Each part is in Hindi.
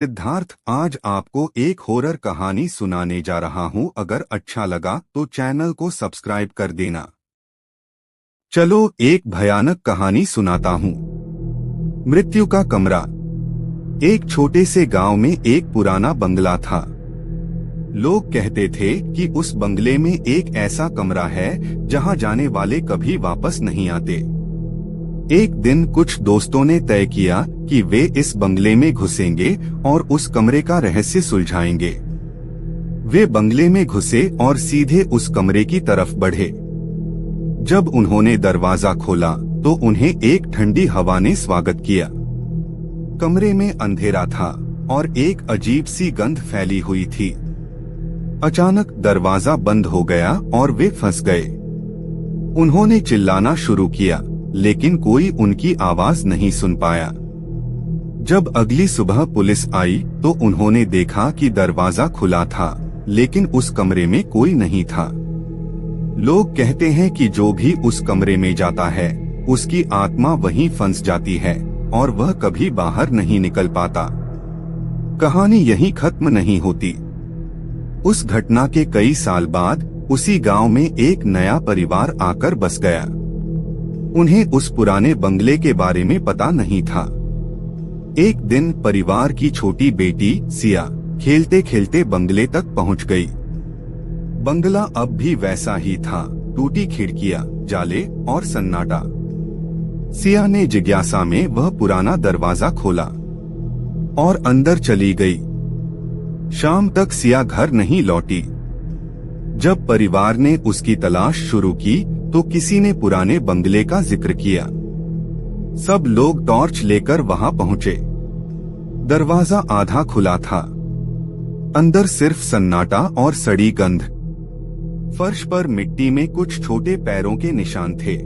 सिद्धार्थ आज आपको एक हॉरर कहानी सुनाने जा रहा हूं। अगर अच्छा लगा तो चैनल को सब्सक्राइब कर देना। चलो एक भयानक कहानी सुनाता हूं। मृत्यु का कमरा। एक छोटे से गांव में एक पुराना बंगला था। लोग कहते थे कि उस बंगले में एक ऐसा कमरा है जहां जाने वाले कभी वापस नहीं आते। एक दिन कुछ दोस्तों ने तय किया कि वे इस बंगले में घुसेंगे और उस कमरे का रहस्य सुलझाएंगे। वे बंगले में घुसे और सीधे उस कमरे की तरफ बढ़े। जब उन्होंने दरवाजा खोला तो उन्हें एक ठंडी हवा ने स्वागत किया। कमरे में अंधेरा था और एक अजीब सी गंध फैली हुई थी। अचानक दरवाजा बंद हो गया और वे फंस गए। उन्होंने चिल्लाना शुरू किया, लेकिन कोई उनकी आवाज नहीं सुन पाया। जब अगली सुबह पुलिस आई तो उन्होंने देखा कि दरवाजा खुला था, लेकिन उस कमरे में कोई नहीं था। लोग कहते हैं कि जो भी उस कमरे में जाता है, उसकी आत्मा वहीं फंस जाती है और वह कभी बाहर नहीं निकल पाता। कहानी यहीं खत्म नहीं होती। उस घटना के कई साल बाद उसी गांव में एक नया परिवार आकर बस गया। उन्हें उस पुराने बंगले के बारे में पता नहीं था। एक दिन परिवार की छोटी बेटी सिया खेलते खेलते बंगले तक पहुंच गई। बंगला अब भी वैसा ही था, टूटी खिड़कियां, जाले और सन्नाटा। सिया ने जिज्ञासा में वह पुराना दरवाजा खोला और अंदर चली गई। शाम तक सिया घर नहीं लौटी। जब परिवार ने उसकी तलाश शुरू की तो किसी ने पुराने बंगले का जिक्र किया। सब लोग टॉर्च लेकर वहां पहुंचे। दरवाजा आधा खुला था। अंदर सिर्फ सन्नाटा और सड़ी गंध। फर्श पर मिट्टी में कुछ छोटे पैरों के निशान थे,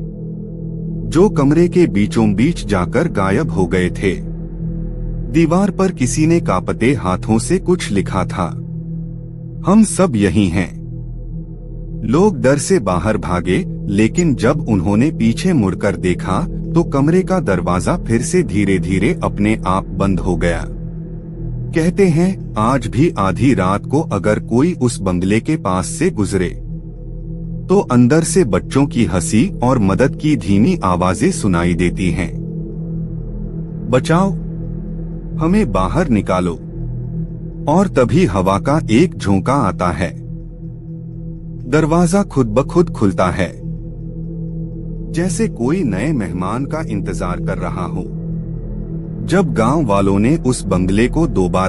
जो कमरे के बीचों बीच जाकर गायब हो गए थे। दीवार पर किसी ने कांपते हाथों से कुछ लिखा था, हम सब यही हैं। लोग डर से बाहर भागे, लेकिन जब उन्होंने पीछे मुड़कर देखा तो कमरे का दरवाजा फिर से धीरे धीरे अपने आप बंद हो गया। कहते हैं आज भी आधी रात को अगर कोई उस बंगले के पास से गुजरे तो अंदर से बच्चों की हंसी और मदद की धीमी आवाजें सुनाई देती हैं। बचाओ, हमें बाहर निकालो। और तभी हवा का एक झोंका आता है। दरवाजा खुद ब खुद खुलता है, जैसे कोई नए मेहमान का इंतजार कर रहा हो। जब गांव वालों ने उस बंगले को दोबारा